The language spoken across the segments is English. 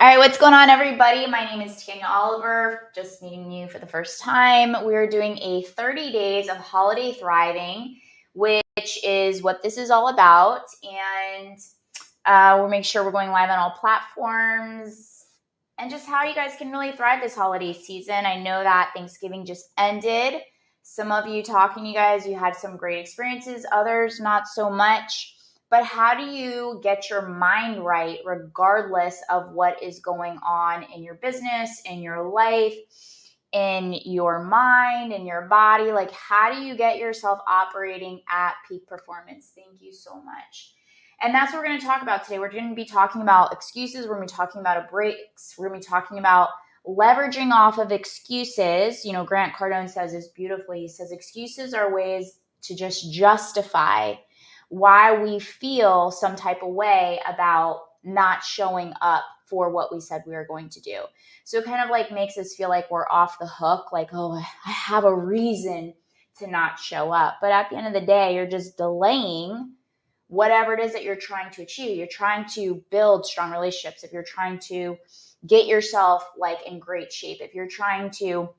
All right, what's going on, everybody? My name is Tanya Oliver. Just meeting you for the first time. We're doing a 30 days of holiday thriving, which is what this is all about. And we'll make sure we're going live on all platforms and just how you guys can really thrive this holiday season. I know that Thanksgiving just ended. Some of you talking to you guys, you had some great experiences, others not so much. But how do you get your mind right regardless of what is going on in your business, in your life, in your mind, in your body? Like, how do you get yourself operating at peak performance? Thank you so much. And that's what we're going to talk about today. We're going to be talking about excuses. We're going to be talking about breaks. We're going to be talking about leveraging off of excuses. You know, Grant Cardone says this beautifully. He says excuses are ways to just justify why we feel some type of way about not showing up for what we said we were going to do. So it kind of like makes us feel like we're off the hook, like, oh, I have a reason to not show up. But at the end of the day, you're just delaying whatever it is that you're trying to achieve. You're trying to build strong relationships. If you're trying to get yourself like in great shape, if you're trying to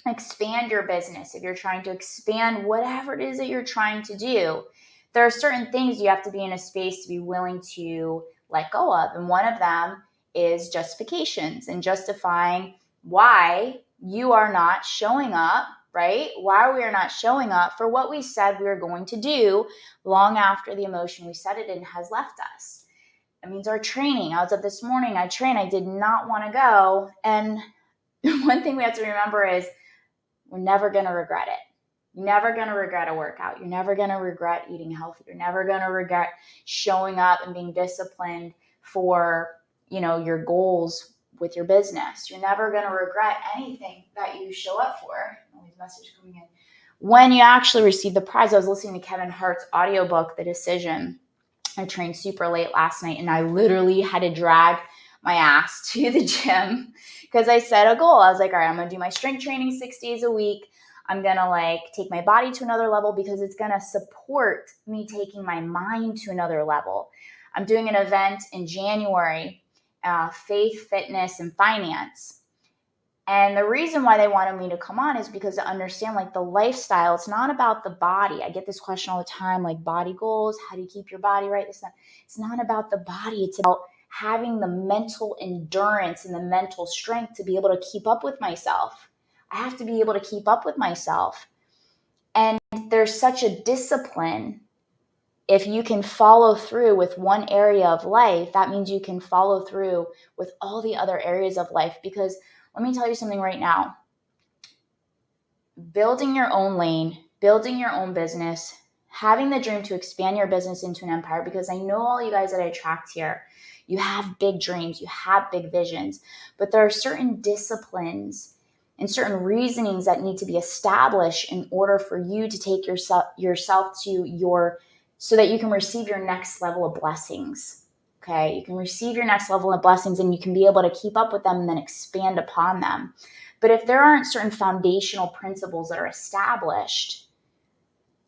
expand your business, if you're trying to expand whatever it is that you're trying to do, there are certain things you have to be in a space to be willing to let go of. And one of them is justifications and justifying why you are not showing up, right? Why we are not showing up for what we said we were going to do long after the emotion we set it in has left us. It means our training. I was up this morning, I trained, I did not want to go. And one thing we have to remember is we're never going to regret it. You're never going to regret a workout. You're never going to regret eating healthy. You're never going to regret showing up and being disciplined for, your goals with your business. You're never going to regret anything that you show up for. Always message coming in. When you actually receive the prize, I was listening to Kevin Hart's audiobook, The Decision. I trained super late last night and I literally had to drag my ass to the gym because I set a goal. I was like, all right, I'm going to do my strength training 6 days a week. I'm going to take my body to another level because it's going to support me taking my mind to another level. I'm doing an event in January, faith, fitness, and finance. And the reason why they wanted me to come on is because to understand the lifestyle, it's not about the body. I get this question all the time, body goals, how do you keep your body right? It's not about the body. It's about having the mental endurance and the mental strength to be able to keep up with myself. I have to be able to keep up with myself. And there's such a discipline. If you can follow through with one area of life, that means you can follow through with all the other areas of life. Because let me tell you something right now. Building your own lane, building your own business, having the dream to expand your business into an empire, because I know all you guys that I attract here, you have big dreams, you have big visions, but there are certain disciplines and certain reasonings that need to be established in order for you to take yourself to so that you can receive your next level of blessings. Okay, you can receive your next level of blessings and you can be able to keep up with them and then expand upon them. But if there aren't certain foundational principles that are established,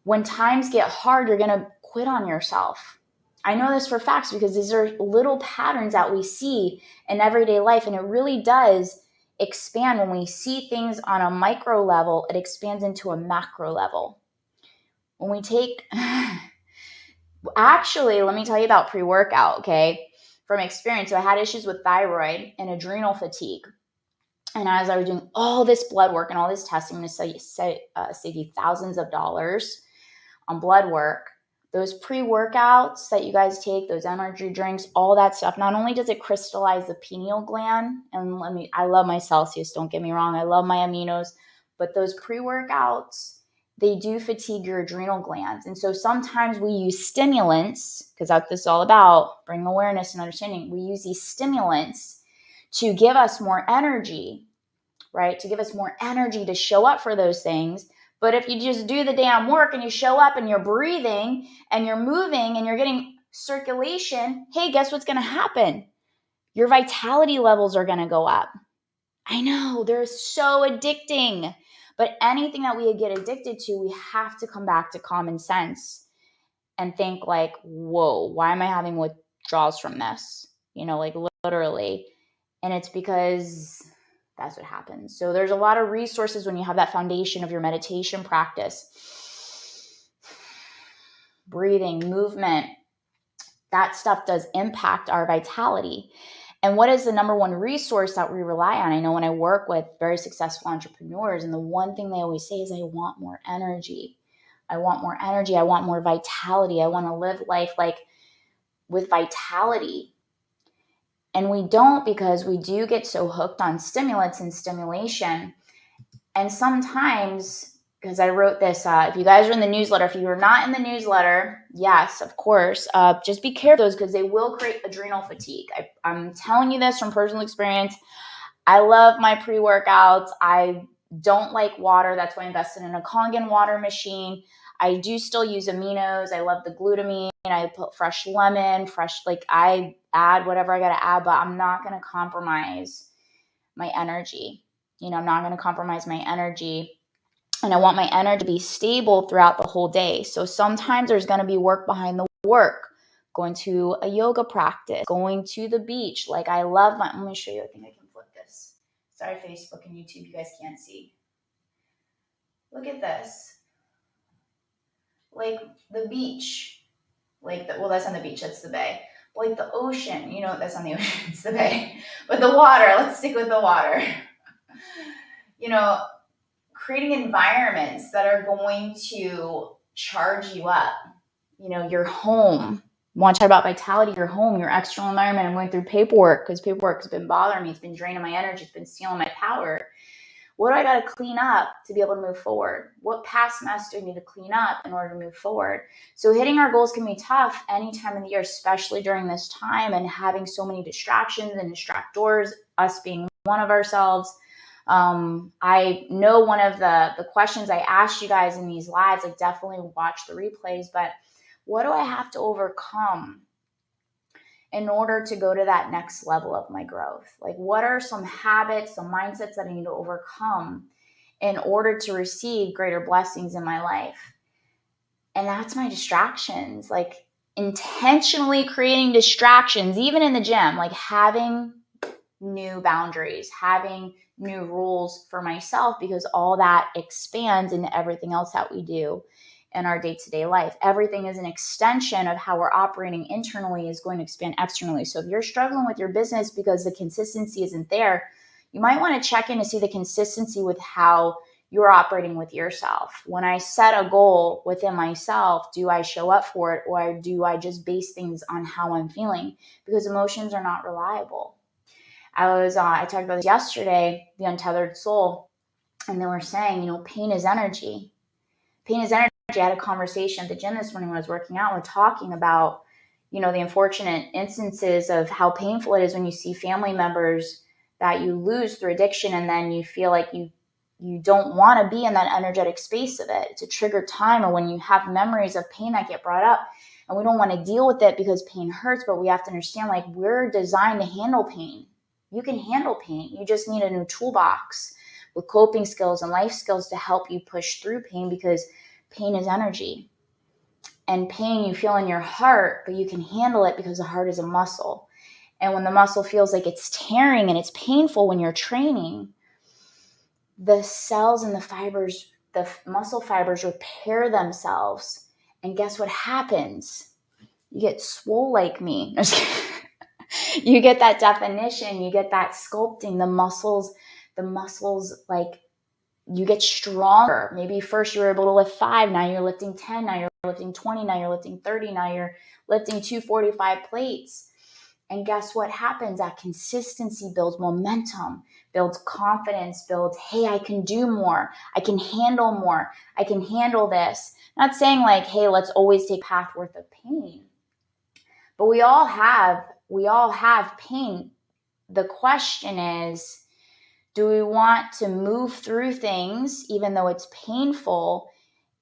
when times get hard, you're going to quit on yourself. I know this for facts because these are little patterns that we see in everyday life, and it really does expand. When we see things on a micro level, it expands into a macro level. When we take... Actually, let me tell you about pre-workout, okay? From experience, so I had issues with thyroid and adrenal fatigue. And as I was doing all this blood work and all this testing, I'm going to save you thousands of dollars on blood work. Those pre-workouts that you guys take, those energy drinks, all that stuff, not only does it crystallize the pineal gland, and I love my Celsius, don't get me wrong, I love my aminos, but those pre-workouts, they do fatigue your adrenal glands. And so sometimes we use stimulants, because that's what this is all about, bringing awareness and understanding. We use these stimulants to give us more energy, right? To give us more energy to show up for those things. But if you just do the damn work and you show up and you're breathing and you're moving and you're getting circulation, hey, guess what's going to happen? Your vitality levels are going to go up. I know, they're so addicting. But anything that we get addicted to, we have to come back to common sense and think whoa, why am I having withdrawals from this? Literally. And it's because that's what happens. So there's a lot of resources when you have that foundation of your meditation practice. Breathing, movement, that stuff does impact our vitality. And what is the number one resource that we rely on? I know when I work with very successful entrepreneurs, and the one thing they always say is, I want more energy. I want more energy. I want more vitality. I want to live life like with vitality. And we don't, because we do get so hooked on stimulants and stimulation. And sometimes, because I wrote this, if you guys are in the newsletter, if you are not in the newsletter, yes, of course, just be careful of those, because they will create adrenal fatigue. I'm telling you this from personal experience. I love my pre-workouts. I don't like water. That's why I invested in a Kangen water machine. I do still use aminos. I love the glutamine. I put fresh lemon, I add whatever I got to add, but I'm not going to compromise my energy. I'm not going to compromise my energy. And I want my energy to be stable throughout the whole day. So sometimes there's going to be work behind the work, going to a yoga practice, going to the beach. Let me show you. I think I can flip this. Sorry, Facebook and YouTube, you guys can't see. Look at this. Like the beach. That's on the beach. That's the bay. Like the ocean. That's on the ocean. It's the bay. But the water. Let's stick with the water. Creating environments that are going to charge you up. Your home. Want to talk about vitality, your home, your external environment. I'm going through paperwork because paperwork has been bothering me. It's been draining my energy. It's been stealing my power. What do I got to clean up to be able to move forward? What past mess do I need to clean up in order to move forward? So hitting our goals can be tough any time of the year, especially during this time, and having so many distractions and distractors, us being one of ourselves. I know one of the questions I asked you guys in these lives, I definitely watch the replays, but what do I have to overcome in order to go to that next level of my growth? What are some habits, some mindsets that I need to overcome in order to receive greater blessings in my life? And that's my distractions, intentionally creating distractions, even in the gym, having new boundaries, having new rules for myself, because all that expands into everything else that we do in our day-to-day life. Everything is an extension of how we're operating internally is going to expand externally. So if you're struggling with your business because the consistency isn't there, you might want to check in to see the consistency with how you're operating with yourself. When I set a goal within myself, do I show up for it, or do I just base things on how I'm feeling? Because emotions are not reliable. I talked about this yesterday, the Untethered Soul, and they were saying, pain is energy. Pain is energy. I had a conversation at the gym this morning when I was working out. We're talking about, the unfortunate instances of how painful it is when you see family members that you lose through addiction, and then you feel like you don't want to be in that energetic space of it. It's a triggered time, or when you have memories of pain that get brought up, and we don't want to deal with it because pain hurts, but we have to understand, we're designed to handle pain. You can handle pain. You just need a new toolbox with coping skills and life skills to help you push through pain, because pain is energy. And pain you feel in your heart, but you can handle it because the heart is a muscle. And when the muscle feels like it's tearing and it's painful when you're training, the cells and the fibers, the muscle fibers repair themselves. And guess what happens? You get swole like me. You get that definition, you get that sculpting, the muscles, you get stronger. Maybe first you were able to lift 5, now you're lifting 10, now you're lifting 20, now you're lifting 30, now you're lifting 245 plates. And guess what happens? That consistency builds momentum, builds confidence, builds, hey, I can do more. I can handle more. I can handle this. Not saying hey, let's always take a path worth of pain. But we all have pain. The question is, do we want to move through things, even though it's painful,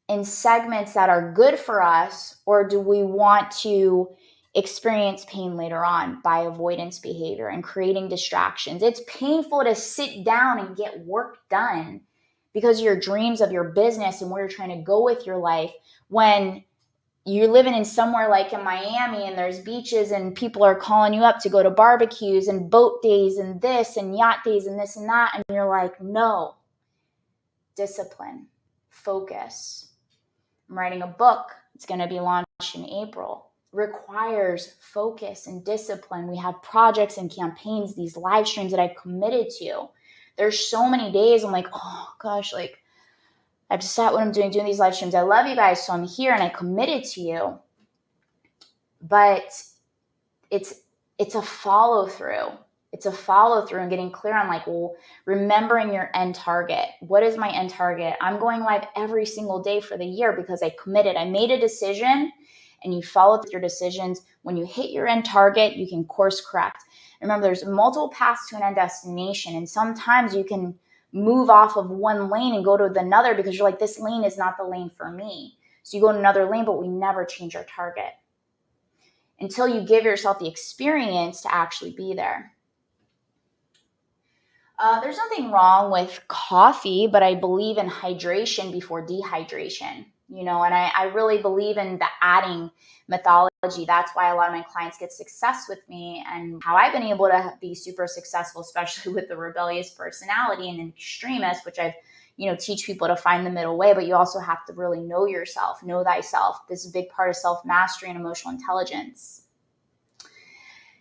in segments that are good for us, or do we want to experience pain later on by avoidance behavior and creating distractions? It's painful to sit down and get work done because of your dreams of your business and where you're trying to go with your life, when you're living in somewhere like in Miami and there's beaches and people are calling you up to go to barbecues and boat days and this and yacht days and this and that. And you're like, no, discipline, focus. I'm writing a book. It's going to be launched in April. Requires focus and discipline. We have projects and campaigns, these live streams that I've committed to. There's so many days I'm like, oh gosh, like I've decided what I'm doing these live streams. I love you guys, so I'm here and I committed to you. But it's a follow through. It's a follow through and getting clear on like, well, remembering your end target. What is my end target? I'm going live every single day for the year because I committed. I made a decision, and you follow through your decisions. When you hit your end target, you can course correct. Remember, there's multiple paths to an end destination, and sometimes you can move off of one lane and go to another because you're like, this lane is not the lane for me. So you go to another lane, but we never change our target until you give yourself the experience to actually be there. There's nothing wrong with coffee, but I believe in hydration before dehydration, and I really believe in the adding methodology. That's why a lot of my clients get success with me and how I've been able to be super successful, especially with the rebellious personality and an extremist, which I've, teach people to find the middle way, but you also have to really know yourself, know thyself. This is a big part of self-mastery and emotional intelligence.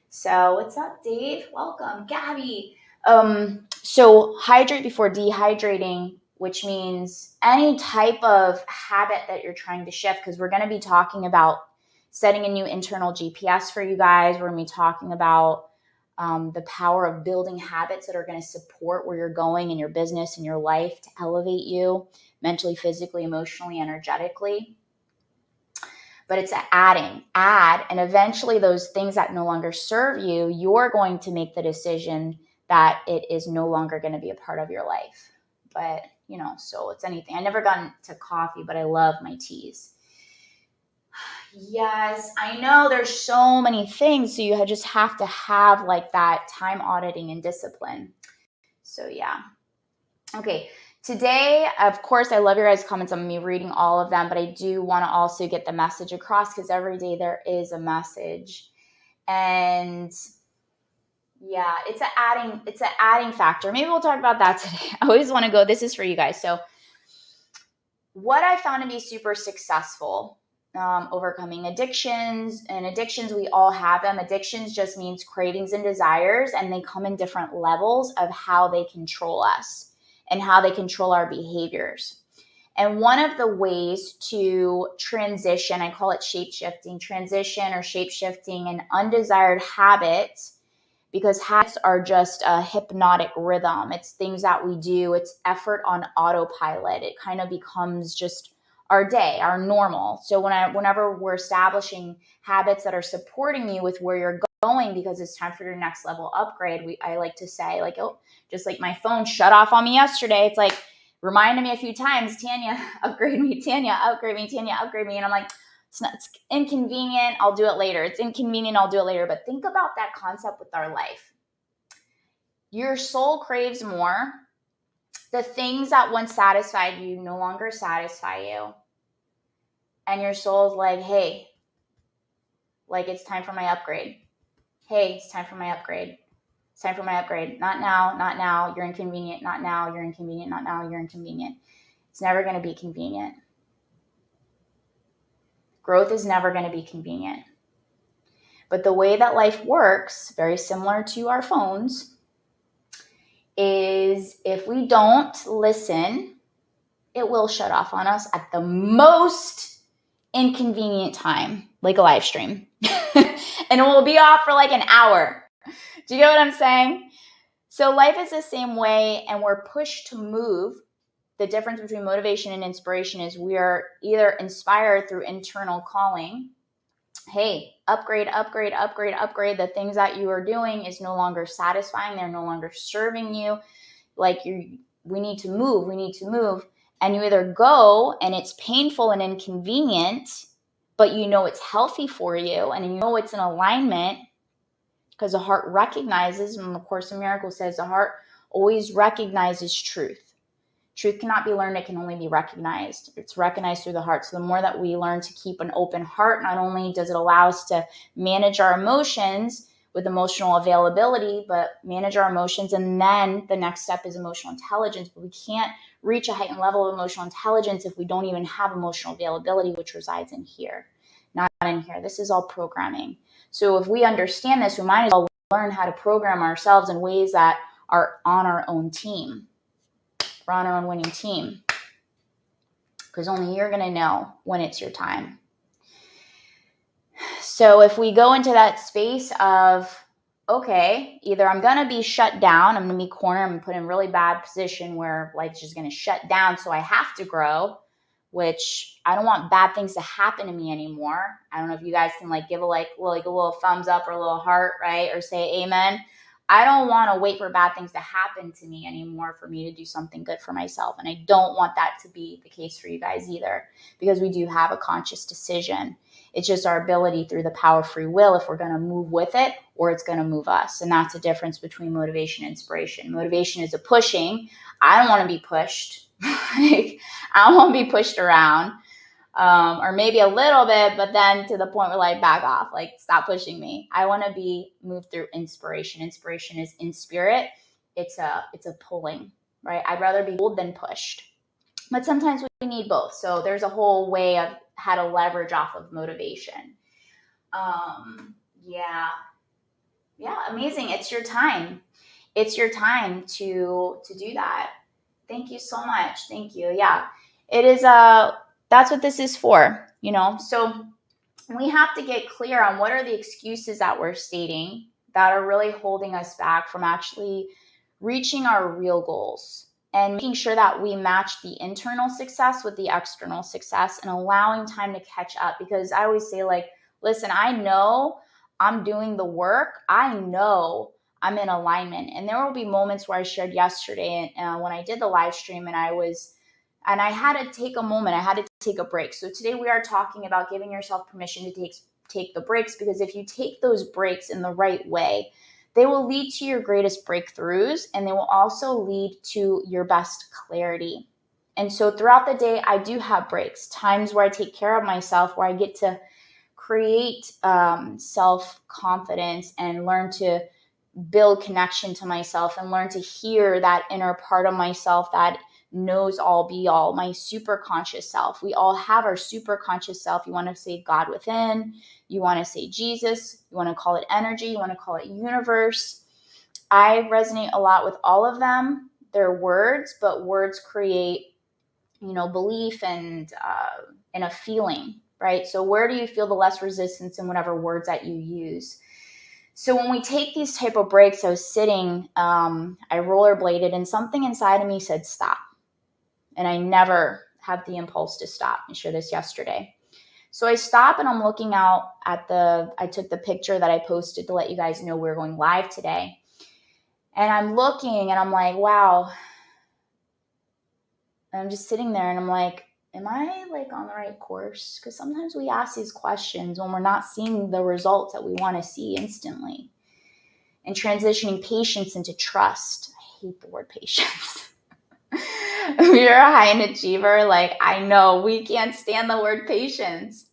So what's up, Dave? Welcome. Gabby. So hydrate before dehydrating, which means any type of habit that you're trying to shift, because we're going to be talking about setting a new internal GPS for you guys. We're going to be talking about the power of building habits that are going to support where you're going in your business and your life to elevate you mentally, physically, emotionally, energetically. But it's add, and eventually those things that no longer serve you, you're going to make the decision that it is no longer going to be a part of your life. But, so it's anything. I never gotten to coffee, but I love my teas. Yes, I know there's so many things. So you just have to have like that time auditing and discipline. So yeah. Okay. Today, of course, I love your guys' comments. I'm going to be reading all of them, but I do want to also get the message across because every day there is a message. And yeah, it's an adding factor. Maybe we'll talk about that today. I always want to go, this is for you guys. So what I found to be super successful, overcoming addictions, and addictions, we all have them. Addictions just means cravings and desires, and they come in different levels of how they control us and how they control our behaviors. And one of the ways to transition, I call it shape-shifting, transition or shape-shifting an undesired habit, because habits are just a hypnotic rhythm. It's things that we do. It's effort on autopilot. It kind of becomes just our day, our normal. So whenever we're establishing habits that are supporting you with where you're going, because it's time for your next level upgrade, I like to say, like, oh, just like my phone shut off on me yesterday. It's like reminded me a few times, Tanya, upgrade me, Tanya, upgrade me, Tanya, upgrade me. And I'm like, it's inconvenient, I'll do it later. It's inconvenient, I'll do it later. But think about that concept with our life. Your soul craves more. The things that once satisfied you no longer satisfy you. And your soul's like, hey, like it's time for my upgrade. Hey, it's time for my upgrade. It's time for my upgrade. Not now, not now. You're inconvenient. Not now, you're inconvenient. Not now, you're inconvenient. It's never going to be convenient. Growth is never going to be convenient. But the way that life works, very similar to our phones, is if we don't listen, it will shut off on us at the most inconvenient time, like a live stream. And it will be off for like an hour. Do you get what I'm saying? So life is the same way, and we're pushed to move. The difference between motivation and inspiration is we are either inspired through internal calling. Hey, upgrade, upgrade, upgrade, upgrade. The things that you are doing is no longer satisfying. They're no longer serving you. Like we need to move. We need to move. And you either go and it's painful and inconvenient, but you know it's healthy for you and you know it's in alignment because the heart recognizes, and the Course in Miracles says the heart always recognizes truth. Truth cannot be learned, it can only be recognized. It's recognized through the heart. So the more that we learn to keep an open heart, not only does it allow us to manage our emotions with emotional availability, but manage our emotions. And then the next step is emotional intelligence. But we can't reach a heightened level of emotional intelligence if we don't even have emotional availability, which resides in here, not in here. This is all programming. So if we understand this, we might as well learn how to program ourselves in ways that are on our own team. We're on our own winning team, because only you're going to know when it's your time. So if we go into that space of, okay, either I'm going to be shut down, I'm going to be cornered, I'm going to put in a really bad position where life's just going to shut down, so I have to grow, which I don't want bad things to happen to me anymore. I don't know if you guys can give a little thumbs up or a little heart, right? Or say amen. I don't want to wait for bad things to happen to me anymore for me to do something good for myself. And I don't want that to be the case for you guys either, because we do have a conscious decision. It's just our ability through the power of free will if we're going to move with it or it's going to move us. And that's the difference between motivation and inspiration. Motivation is a pushing. I don't want to be pushed. I don't want to be pushed around. Or maybe a little bit, but then to the point where back off, stop pushing me. I want to be moved through inspiration. Inspiration is in spirit. It's a pulling, right? I'd rather be pulled than pushed, but sometimes we need both. So there's a whole way of how to leverage off of motivation. Yeah, amazing. It's your time. It's your time to do that. Thank you so much. Thank you. Yeah, it is that's what this is for, So we have to get clear on what are the excuses that we're stating that are really holding us back from actually reaching our real goals, and making sure that we match the internal success with the external success and allowing time to catch up. Because I always say, listen, I know I'm doing the work. I know I'm in alignment. And there will be moments where I shared yesterday when I did the live stream and I had to take a moment. I had to take a break. So today we are talking about giving yourself permission to take the breaks, because if you take those breaks in the right way, they will lead to your greatest breakthroughs, and they will also lead to your best clarity. And so throughout the day, I do have breaks, times where I take care of myself, where I get to create self-confidence and learn to build connection to myself and learn to hear that inner part of myself that knows all be all, my super conscious self. We all have our super conscious self. You want to say God within, you want to say Jesus, you want to call it energy, you want to call it universe. I resonate a lot with all of them. They're words, but words create, belief and a feeling, right? So where do you feel the less resistance in whatever words that you use? So when we take these type of breaks, I was sitting, I rollerbladed, and something inside of me said stop. And I never have the impulse to stop. I shared this yesterday. So I stop and I'm looking out at I took the picture that I posted to let you guys know we're going live today. And I'm looking and I'm like, wow. And I'm just sitting there and I'm like, am I on the right course? Because sometimes we ask these questions when we're not seeing the results that we want to see instantly. And transitioning patience into trust. I hate the word patience. If you're a high-end achiever, I know we can't stand the word patience.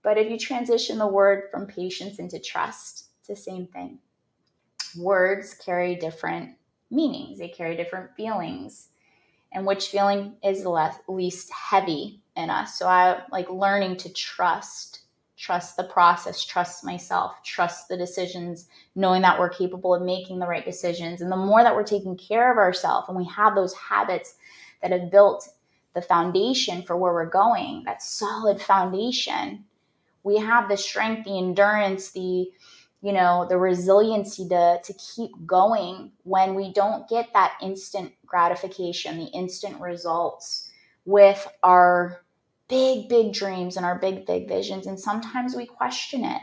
But if you transition the word from patience into trust, it's the same thing. Words carry different meanings. They carry different feelings. And which feeling is the least heavy in us? So I learning to trust the process, trust myself, trust the decisions, knowing that we're capable of making the right decisions. And the more that we're taking care of ourselves and we have those habits that have built the foundation for where we're going, that solid foundation, we have the strength, the endurance, the resiliency to keep going when we don't get that instant gratification, the instant results with our big, big dreams and our big, big visions. And sometimes we question it.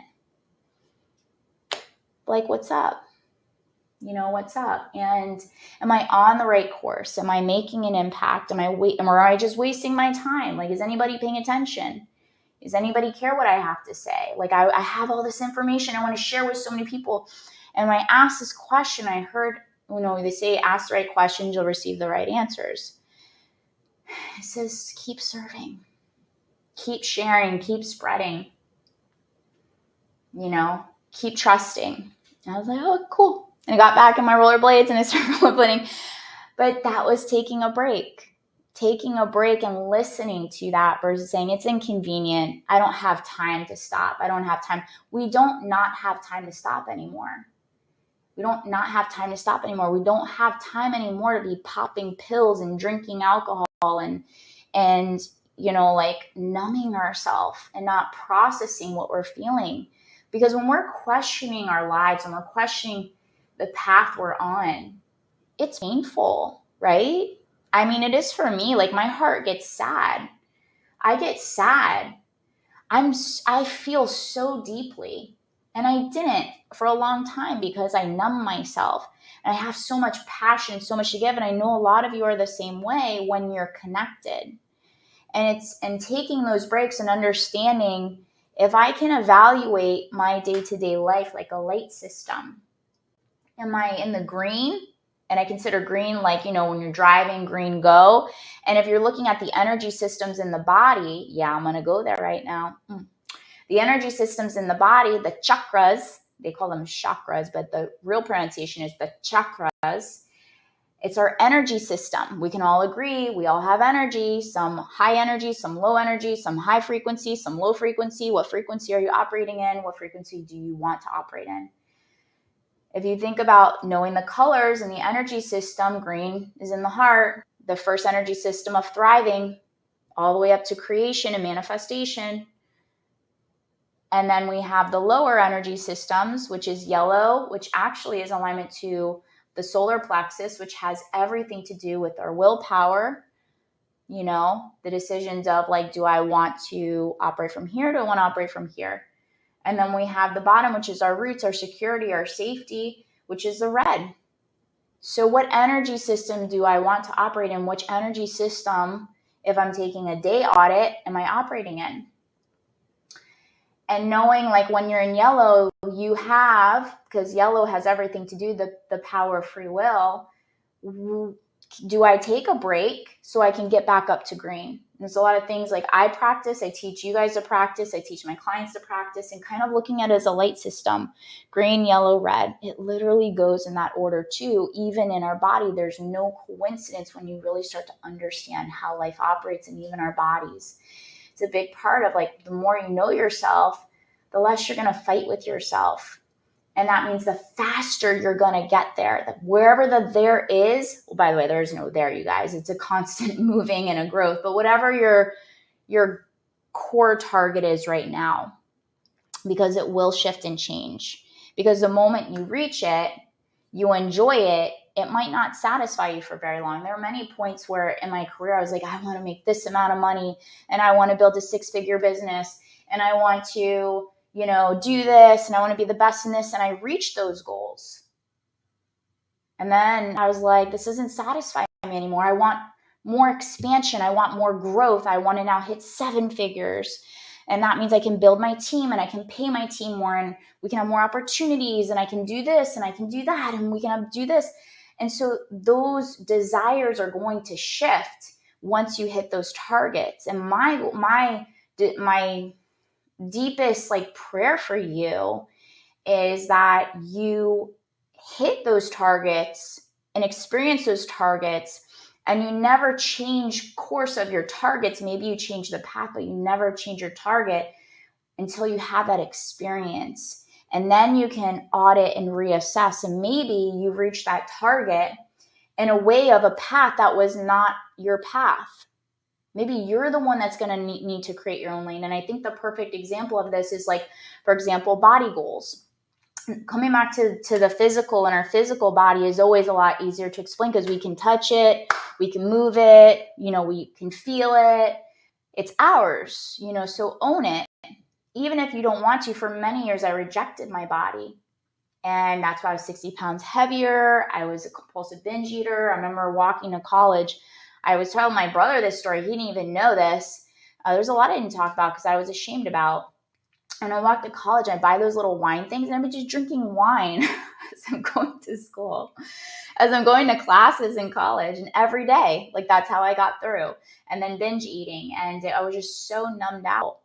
What's up? What's up? And am I on the right course? Am I making an impact? Am I just wasting my time? Is anybody paying attention? Does anybody care what I have to say? I have all this information I want to share with so many people. And when I asked this question, I heard, they say ask the right questions, you'll receive the right answers. It says, keep serving, keep sharing, keep spreading, keep trusting. And I was like, oh, cool. And I got back in my rollerblades and I started rollerblading. But that was taking a break and listening to that versus saying it's inconvenient. I don't have time to stop. I don't have time. We don't not have time to stop anymore. We don't not have time to stop anymore. We don't have time anymore to be popping pills and drinking alcohol and like numbing ourselves and not processing what we're feeling. Because when we're questioning our lives and we're questioning the path we're on, it's painful, right? I mean, it is for me. Like, my heart gets sad. I get sad. I feel so deeply. And I didn't for a long time because I numb myself. And I have so much passion, so much to give. And I know a lot of you are the same way when you're connected. And taking those breaks and understanding, if I can evaluate my day-to-day life like a light system, am I in the green? And I consider green like, when you're driving, green, go. And if you're looking at the energy systems in the body, yeah, I'm going to go there right now. The energy systems in the body, the chakras, they call them chakras, but the real pronunciation is the chakras. It's our energy system. We can all agree we all have energy, some high energy, some low energy, some high frequency, some low frequency. What frequency are you operating in? What frequency do you want to operate in? If you think about knowing the colors in the energy system, green is in the heart, the first energy system of thriving, all the way up to creation and manifestation. And then we have the lower energy systems, which is yellow, which actually is alignment to the solar plexus, which has everything to do with our willpower, the decisions of like, do I want to operate from here? Do I want to operate from here? And then we have the bottom, which is our roots, our security, our safety, which is the red. So what energy system do I want to operate in? Which energy system, if I'm taking a day audit, am I operating in? And knowing like when you're in yellow, you have, because yellow has everything to do, the power of free will. Do I take a break so I can get back up to green? There's a lot of things like I practice, I teach you guys to practice, I teach my clients to practice, and kind of looking at it as a light system, green, yellow, red. It literally goes in that order too. Even in our body, there's no coincidence when you really start to understand how life operates and even our bodies. It's a big part of like the more you know yourself, the less you're going to fight with yourself. And that means the faster you're going to get there. Wherever the there is, well, by the way, there is no there, you guys. It's a constant moving and a growth. But whatever your core target is right now, because it will shift and change. Because the moment you reach it, you enjoy it, it might not satisfy you for very long. There are many points where in my career, I was like, I want to make this amount of money and I want to build a 6-figure business and I want to do this and I want to be the best in this. And I reached those goals. And then I was like, this isn't satisfying me anymore. I want more expansion. I want more growth. I want to now hit 7 figures. And that means I can build my team and I can pay my team more and we can have more opportunities and I can do this and I can do that and we can do this. And so those desires are going to shift once you hit those targets. And my deepest prayer for you is that you hit those targets and experience those targets and you never change course of your targets. Maybe you change the path, but you never change your target until you have that experience. And then you can audit and reassess. And maybe you've reached that target in a way of a path that was not your path. Maybe you're the one that's going to need to create your own lane. And I think the perfect example of this is for example, body goals. Coming back to the physical, and our physical body is always a lot easier to explain because we can touch it, we can move it, we can feel it. It's ours, so own it. Even if you don't want to. For many years, I rejected my body. And that's why I was 60 pounds heavier. I was a compulsive binge eater. I remember walking to college. I was telling my brother this story. He didn't even know this. There's a lot I didn't talk about because I was ashamed about. And I walked to college, I buy those little wine things, and I'd be just drinking wine as I'm going to school. as I'm going to classes in college, and every day, like that's how I got through. And then binge eating, and I was just so numbed out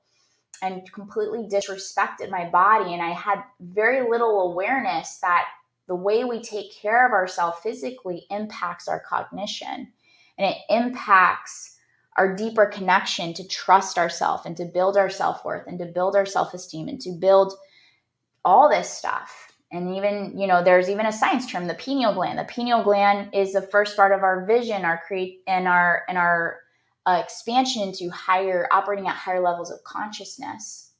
and completely disrespected my body. And I had very little awareness that the way we take care of ourselves physically impacts our cognition, and it impacts our deeper connection to trust ourselves and to build our self-worth and to build our self-esteem and to build all this stuff. And even, there's even a science term, the pineal gland. The pineal gland is the first part of our vision, our expansion into operating at higher levels of consciousness.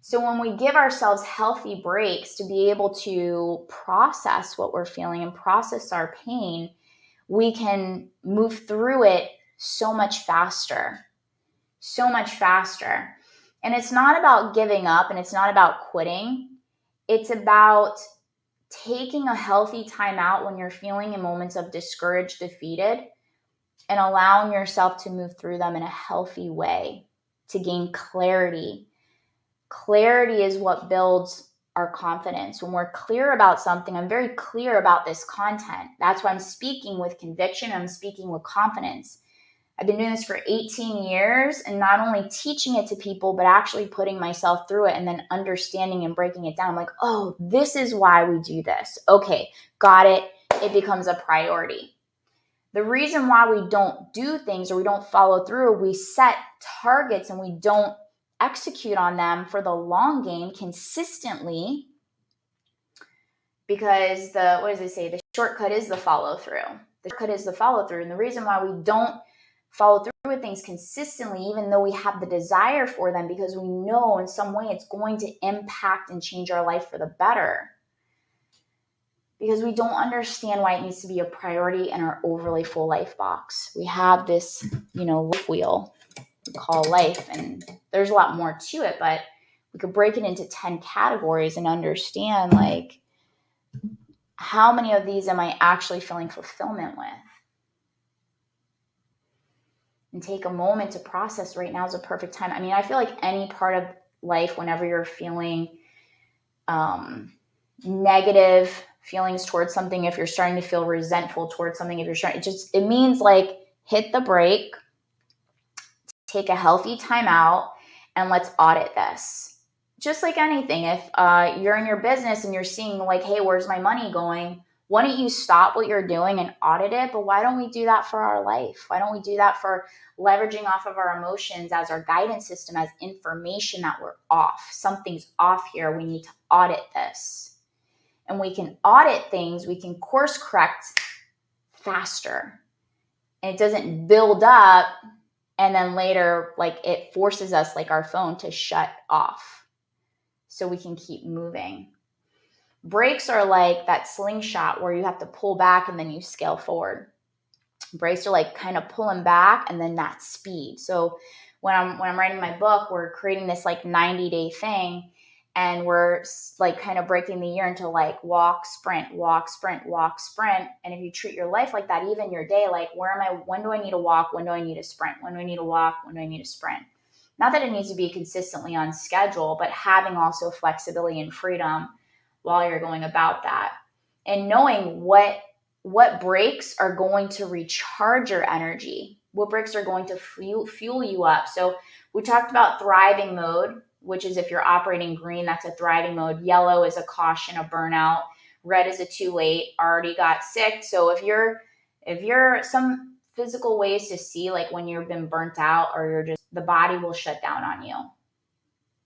So when we give ourselves healthy breaks to be able to process what we're feeling and process our pain, we can move through it so much faster. And it's not about giving up, and it's not about quitting. It's about taking a healthy time out when you're feeling in moments of discouraged, defeated, and allowing yourself to move through them in a healthy way to gain clarity. Clarity is what builds our confidence. When we're clear about something, I'm very clear about this content. That's why I'm speaking with conviction. I'm speaking with confidence. I've been doing this for 18 years, and not only teaching it to people, but actually putting myself through it and then understanding and breaking it down. I'm like, oh, this is why we do this. Okay, got it. It becomes a priority. The reason why we don't do things or we don't follow through, we set targets and we don't execute on them for the long game consistently, because the shortcut is the follow through. And the reason why we don't follow through with things consistently, even though we have the desire for them, because we know in some way it's going to impact and change our life for the better, because we don't understand why it needs to be a priority in our overly full life box. We have this, life wheel we call life, and there's a lot more to it, but we could break it into 10 categories and understand, like, how many of these am I actually feeling fulfillment with? And take a moment to process. Right now is a perfect time. I mean, I feel like any part of life, whenever you're feeling negative feelings towards something, if you're starting to feel resentful towards something, it means like hit the brake, take a healthy time out, and let's audit this. Just like anything, if you're in your business and you're seeing like, hey, where's my money going? Why don't you stop what you're doing and audit it? But why don't we do that for our life? Why don't we do that for leveraging off of our emotions as our guidance system, as information that we're off? Something's off here. We need to audit this. And we can audit things. We can course correct faster. And it doesn't build up and then later, like, it forces us, like our phone, to shut off so we can keep moving. Brakes are like that slingshot where you have to pull back and then you scale forward. Brakes are like kind of pulling back and then that speed. So when I'm writing my book, we're creating this like 90-day thing, and we're like kind of breaking the year into like walk, sprint, walk, sprint, walk, sprint. And if you treat your life like that, even your day, like when do I need to walk? When do I need to sprint? When do I need to walk? When do I need to sprint? Not that it needs to be consistently on schedule, but having also flexibility and freedom while you're going about that, and knowing what breaks are going to recharge your energy, what breaks are going to fuel you up. So we talked about thriving mode, which is if you're operating green, that's a thriving mode. Yellow is a caution, a burnout. Red is a too late, already got sick. So if you're some physical ways to see, like when you've been burnt out, or the body will shut down on you.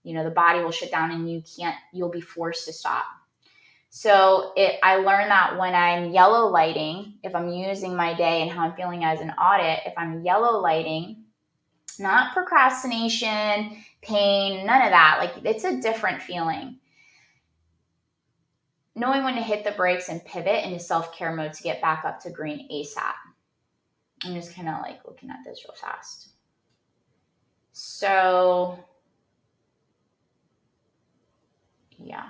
The body will shut down and you'll be forced to stop. So I learned that when I'm yellow lighting, if I'm using my day and how I'm feeling as an audit, if I'm yellow lighting, not procrastination, pain, none of that. Like, it's a different feeling. Knowing when to hit the brakes and pivot into self-care mode to get back up to green ASAP. I'm just kind of like looking at this real fast. So, yeah.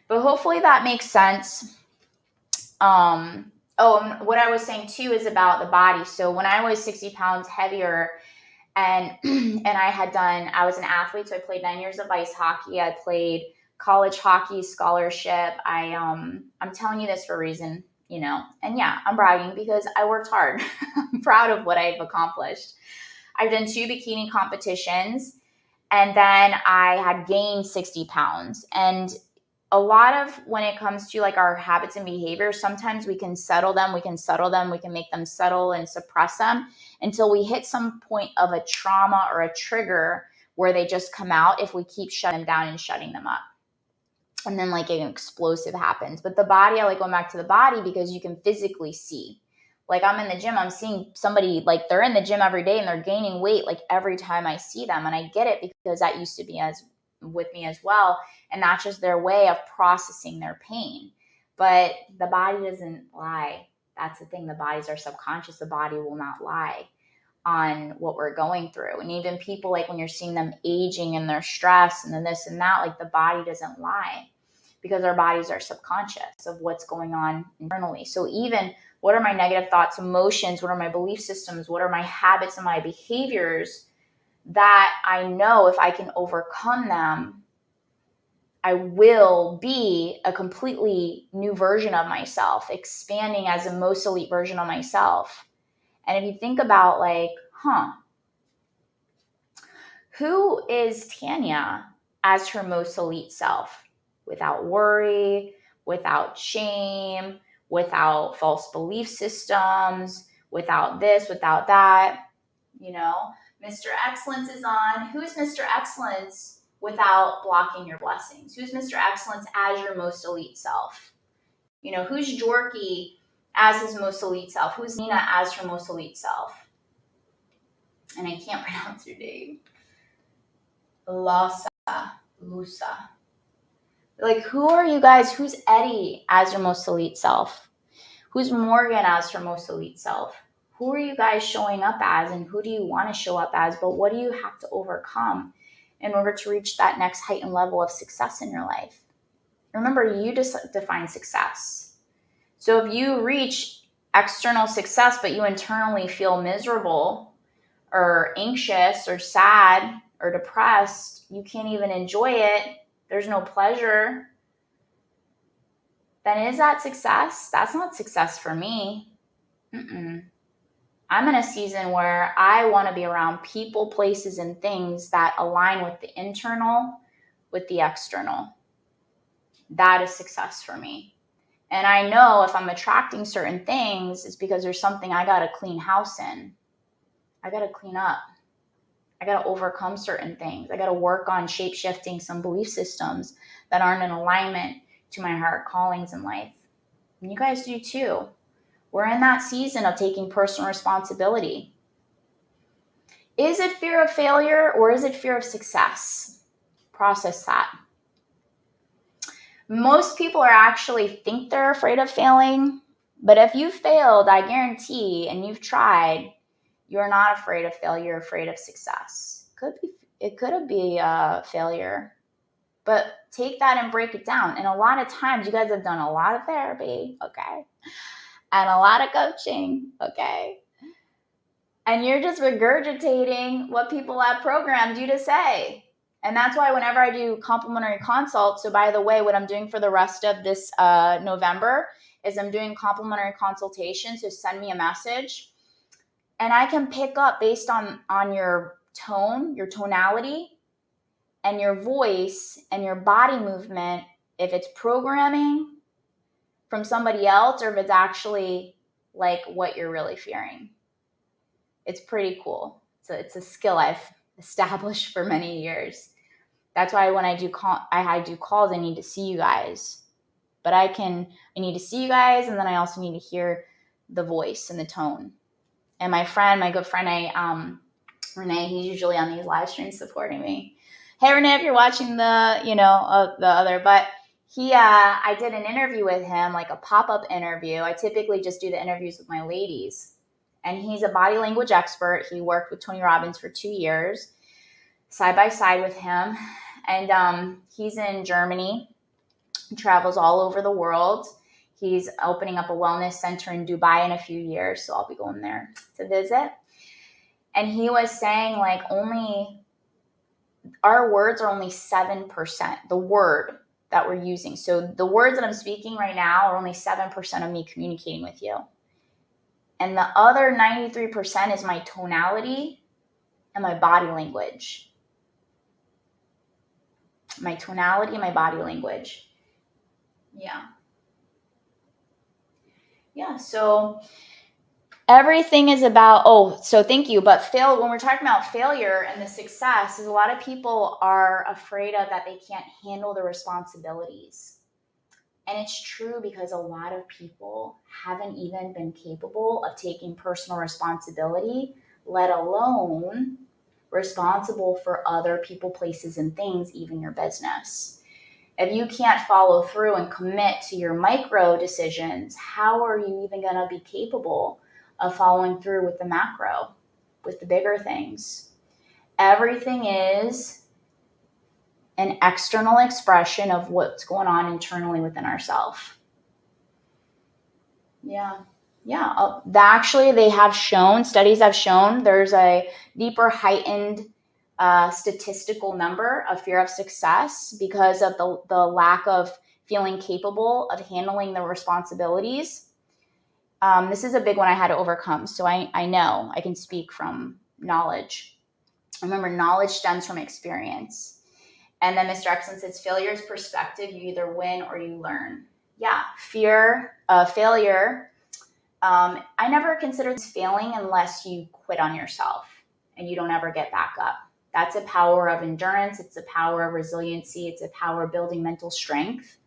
But hopefully that makes sense. What I was saying too is about the body. So when I was 60 pounds heavier, and I was an athlete, so I played 9 years of ice hockey. I played college hockey scholarship. I'm telling you this for a reason, and yeah, I'm bragging because I worked hard. I'm proud of what I've accomplished. I've done 2 bikini competitions, and then I had gained 60 pounds. And a lot of when it comes to like our habits and behaviors, sometimes we can settle them, we can make them settle and suppress them until we hit some point of a trauma or a trigger where they just come out if we keep shutting them down and shutting them up. And then like an explosive happens. But the body, I like going back to the body because you can physically see. Like I'm in the gym, I'm seeing somebody like they're in the gym every day and they're gaining weight like every time I see them. And I get it because that used to be with me as well. And that's just their way of processing their pain. But the body doesn't lie. That's the thing. The bodies are subconscious. The body will not lie on what we're going through. And even people, like when you're seeing them aging and their stress and then this and that, like the body doesn't lie because our bodies are subconscious of what's going on internally. So even what are my negative thoughts, emotions, what are my belief systems, what are my habits and my behaviors that I know if I can overcome them, I will be a completely new version of myself, expanding as a most elite version of myself. And if you think about like, who is Tanya as her most elite self? Without worry, without shame, without false belief systems, without this, without that. Mr. Excellence is on. Who's Mr. Excellence without blocking your blessings? Who's Mr. Excellence as your most elite self? Who's Jorky as his most elite self? Who's Nina as her most elite self? And I can't pronounce your name. Lusa. Like, who are you guys? Who's Eddie as your most elite self? Who's Morgan as her most elite self? Who are you guys showing up as, and who do you want to show up as? But what do you have to overcome in order to reach that next heightened level of success in your life? Remember, you just define success. So if you reach external success, but you internally feel miserable or anxious or sad or depressed, you can't even enjoy it, there's no pleasure, then is that success? That's not success for me. I'm in a season where I want to be around people, places, and things that align with the internal, with the external. That is success for me. And I know if I'm attracting certain things, it's because there's something I got to clean house in. I got to clean up. I got to overcome certain things. I got to work on shape-shifting some belief systems that aren't in alignment to my heart callings in life. And you guys do too. We're in that season of taking personal responsibility. Is it fear of failure or is it fear of success? Process that. Most people are actually think they're afraid of failing, but if you failed, I guarantee, and you've tried, you're not afraid of failure, you're afraid of success. It could be a failure, but take that and break it down. And a lot of times, you guys have done a lot of therapy, okay? And a lot of coaching, okay? And you're just regurgitating what people have programmed you to say. And that's why whenever I do complimentary consults, so by the way, what I'm doing for the rest of this November is I'm doing complimentary consultations. So send me a message. And I can pick up based on your tone, your tonality, and your voice and your body movement, if it's programming from somebody else or if it's actually like what you're really fearing. It's pretty cool. So it's a skill I've established for many years. That's why when I do calls, I need to see you guys. But I need to see you guys, and then I also need to hear the voice and the tone. And my good friend, Renee, he's usually on these live streams supporting me. Hey, Renee, if you're watching the other, but I did an interview with him, like a pop-up interview. I typically just do the interviews with my ladies. And he's a body language expert. He worked with Tony Robbins for 2 years, side by side with him. And he's in Germany. He travels all over the world. He's opening up a wellness center in Dubai in a few years, so I'll be going there to visit. And he was saying, like, our words are only 7%. The word that we're using. So the words that I'm speaking right now are only 7% of me communicating with you. And the other 93% is my tonality and my body language. My tonality and my body language. Yeah, so everything is about, so thank you. But when we're talking about failure and the success, is a lot of people are afraid of that they can't handle the responsibilities. And it's true, because a lot of people haven't even been capable of taking personal responsibility, let alone responsible for other people, places, and things, even your business. If you can't follow through and commit to your micro decisions, how are you even going to be capable of following through with the macro, with the bigger things? Everything is an external expression of what's going on internally within ourselves. Actually, they have shown, studies have shown, there's a deeper heightened statistical number of fear of success because of the lack of feeling capable of handling the responsibilities. This is a big one I had to overcome. So I know I can speak from knowledge. Remember, knowledge stems from experience. And then Mr. Excellence says, failure is perspective. You either win or you learn. Yeah, fear of failure. I never consider this failing unless you quit on yourself and you don't ever get back up. That's a power of endurance. It's a power of resiliency. It's a power of building mental strength.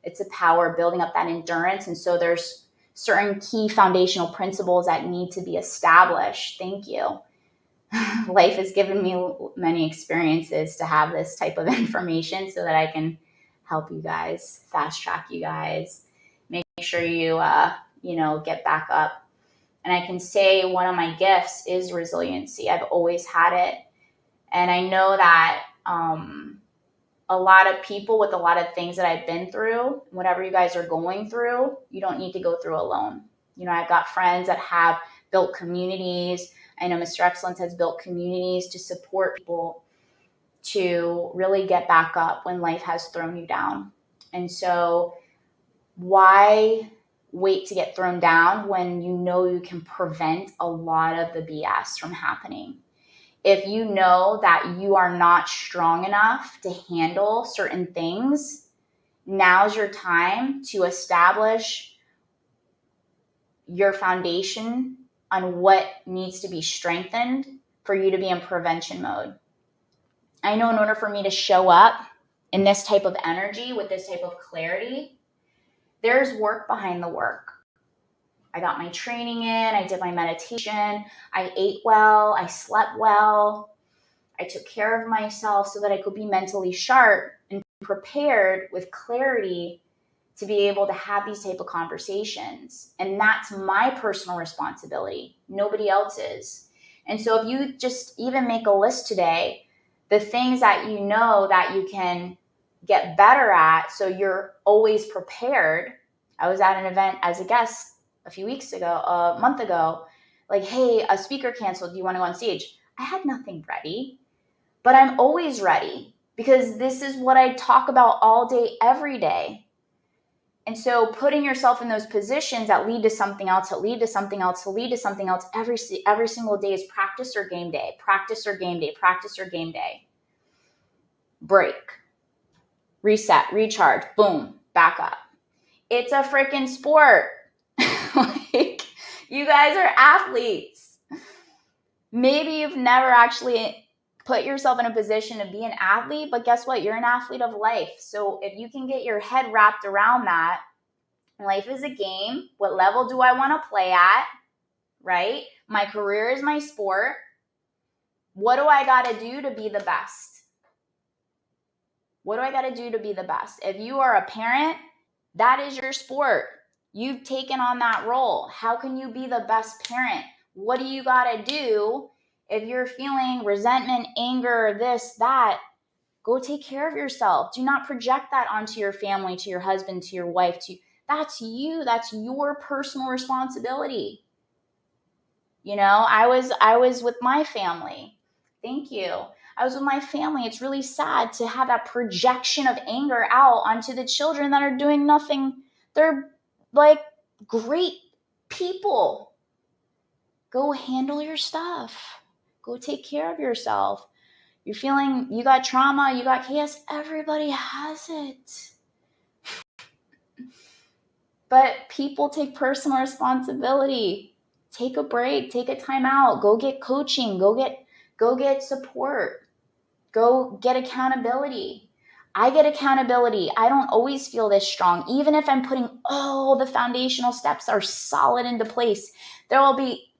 It's a power of building up that endurance. And so there's certain key foundational principles that need to be established. Thank you. Life has given me many experiences to have this type of information so that I can help you guys, fast track you guys, make sure you, get back up. And I can say one of my gifts is resiliency. I've always had it. And I know that a lot of people with a lot of things that I've been through, whatever you guys are going through, you don't need to go through alone. I've got friends that have built communities. I know Mr. Excellence has built communities to support people to really get back up when life has thrown you down. And so why wait to get thrown down when you know you can prevent a lot of the BS from happening? If you know that you are not strong enough to handle certain things, now's your time to establish your foundation on what needs to be strengthened for you to be in prevention mode. I know in order for me to show up in this type of energy with this type of clarity, there's work behind the work. I got my training in, I did my meditation, I ate well, I slept well, I took care of myself so that I could be mentally sharp and prepared with clarity to be able to have these type of conversations. And that's my personal responsibility, nobody else's. And so if you just even make a list today, the things that you know that you can get better at so you're always prepared. I was at an event as a guest a month ago, like, hey, a speaker canceled, do you want to go on stage? I had nothing ready, but I'm always ready because this is what I talk about all day, every day. And so putting yourself in those positions that lead to something else, that lead to something else, to lead to something else every single day is practice or game day, practice or game day, practice or game day. Break, reset, recharge, boom, back up. It's a freaking sport. Like, you guys are athletes. Maybe you've never actually put yourself in a position to be an athlete, but guess what? You're an athlete of life. So if you can get your head wrapped around that, life is a game. What level do I want to play at? Right? My career is my sport. What do I got to do to be the best? What do I got to do to be the best? If you are a parent, that is your sport. You've taken on that role. How can you be the best parent? What do you got to do if you're feeling resentment, anger, this, that? Go take care of yourself. Do not project that onto your family, to your husband, to your wife. That's you. That's your personal responsibility. I was with my family. Thank you. I was with my family. It's really sad to have that projection of anger out onto the children that are doing nothing. They're like great people. Go handle your stuff. Go take care of yourself. You're feeling you got trauma, you got chaos. Everybody has it. But people take personal responsibility. Take a break, take a time out, go get coaching, go get support, go get accountability. I get accountability. I don't always feel this strong. Even if I'm putting all the foundational steps are solid into place, there will be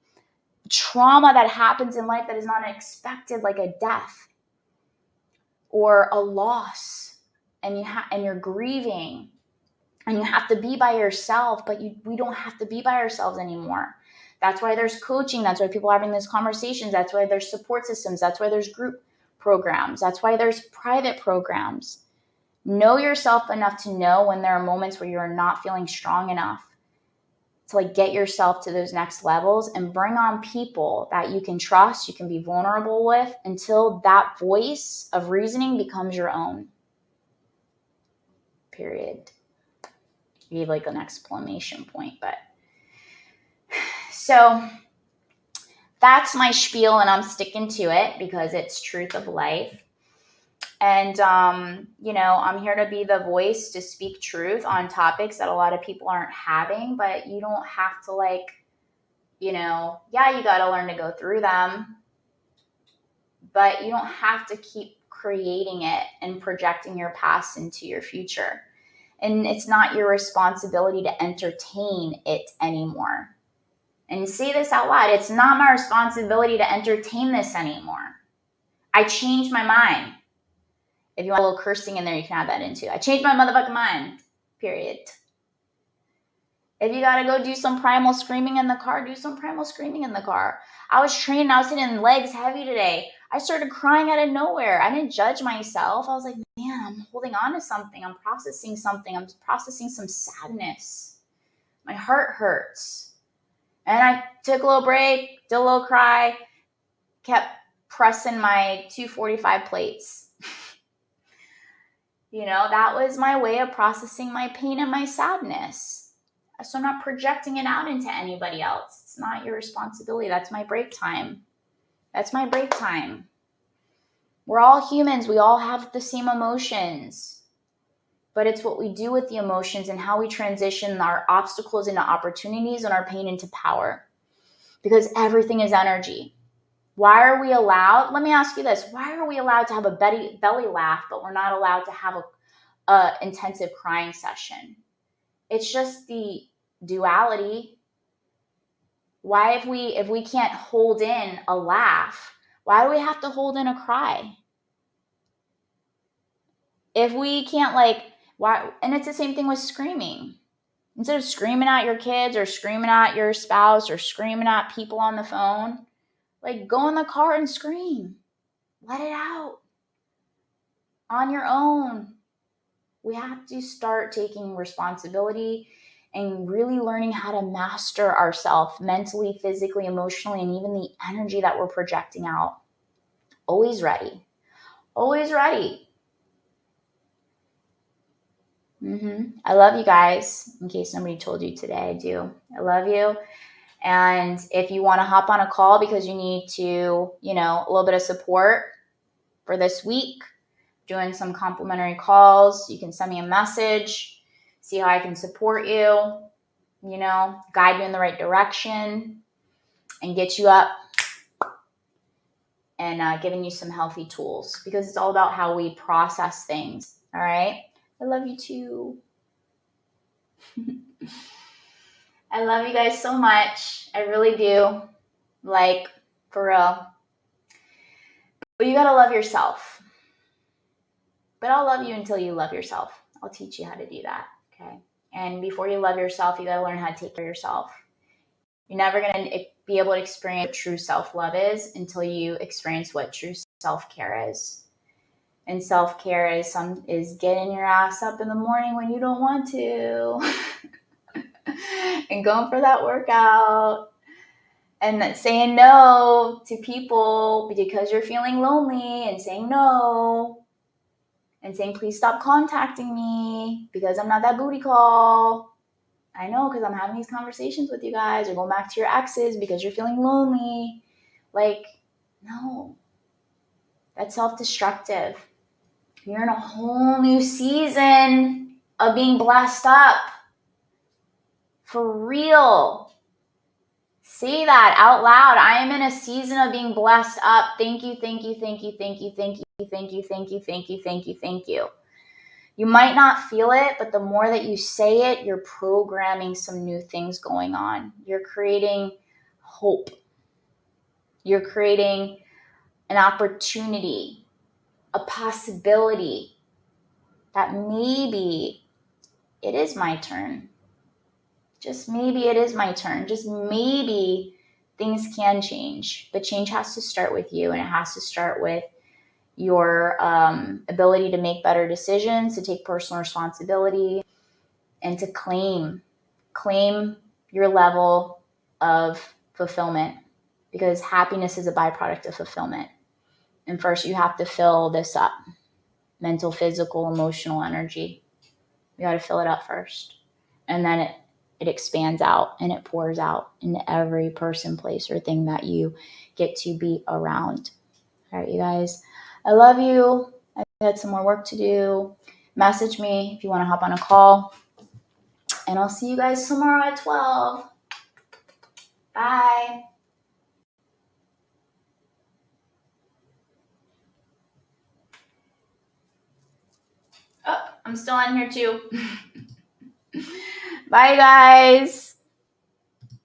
trauma that happens in life that is not unexpected, like a death or a loss, and you're grieving, and you have to be by yourself, but we don't have to be by ourselves anymore. That's why there's coaching. That's why people are having these conversations. That's why there's support systems. That's why there's group programs. That's why there's private programs. Know yourself enough to know when there are moments where you're not feeling strong enough to like get yourself to those next levels, and bring on people that you can trust, you can be vulnerable with, until that voice of reasoning becomes your own. Period. You gave like an exclamation point, but so that's my spiel, and I'm sticking to it because it's truth of life. And, I'm here to be the voice to speak truth on topics that a lot of people aren't having, but you don't have to you got to learn to go through them, but you don't have to keep creating it and projecting your past into your future. And it's not your responsibility to entertain it anymore. And say this out loud. It's not my responsibility to entertain this anymore. I changed my mind. If you want a little cursing in there, you can add that into. I changed my motherfucking mind. Period. If you got to go do some primal screaming in the car, do some primal screaming in the car. I was trained. I was hitting legs heavy today. I started crying out of nowhere. I didn't judge myself. I was like, man, I'm holding on to something. I'm processing something. I'm processing some sadness. My heart hurts. And I took a little break, did a little cry, kept pressing my 245 plates. That was my way of processing my pain and my sadness. So I'm not projecting it out into anybody else. It's not your responsibility. That's my break time. We're all humans. We all have the same emotions. But it's what we do with the emotions and how we transition our obstacles into opportunities and our pain into power. Because everything is energy. Why are we allowed? Let me ask you this. Why are we allowed to have a belly laugh, but we're not allowed to have a intensive crying session? It's just the duality. Why, if we can't hold in a laugh, why do we have to hold in a cry? If we can't why? And it's the same thing with screaming. Instead of screaming at your kids or screaming at your spouse or screaming at people on the phone, go in the car and scream. Let it out on your own. We have to start taking responsibility and really learning how to master ourselves mentally, physically, emotionally, and even the energy that we're projecting out. Always ready. Always ready. I love you guys. In case nobody told you today, I do. I love you. And if you want to hop on a call because you need to, a little bit of support for this week, doing some complimentary calls, you can send me a message, see how I can support you, guide you in the right direction and get you up and giving you some healthy tools, because it's all about how we process things. All right. I love you too. I love you guys so much. I really do. For real. But you got to love yourself. But I'll love you until you love yourself. I'll teach you how to do that. Okay. And before you love yourself, you got to learn how to take care of yourself. You're never going to be able to experience what true self-love is until you experience what true self-care is. And self-care is getting your ass up in the morning when you don't want to and going for that workout And saying no to people because you're feeling lonely, and saying no, and saying, please stop contacting me because I'm not that booty call. I know, because I'm having these conversations with you guys, or going back to your exes because you're feeling lonely. Like, no, that's self-destructive. You're in a whole new season of being blessed up. For real. Say that out loud. I am in a season of being blessed up. Thank you, thank you, thank you, thank you, thank you, thank you, thank you, thank you, thank you, thank you. You might not feel it, but the more that you say it, you're programming some new things going on. You're creating hope. You're creating an opportunity, a possibility that maybe it is my turn. Just maybe it is my turn. Just maybe things can change. But change has to start with you, and it has to start with your ability to make better decisions, to take personal responsibility, and to claim your level of fulfillment, because happiness is a byproduct of fulfillment. And first you have to fill this up: mental, physical, emotional energy. You got to fill it up first, and then it expands out and it pours out into every person, place, or thing that you get to be around. All right, you guys, I love you. I got some more work to do. Message me if you want to hop on a call, and I'll see you guys tomorrow at 12. Bye. Oh, I'm still on here too. Bye, guys.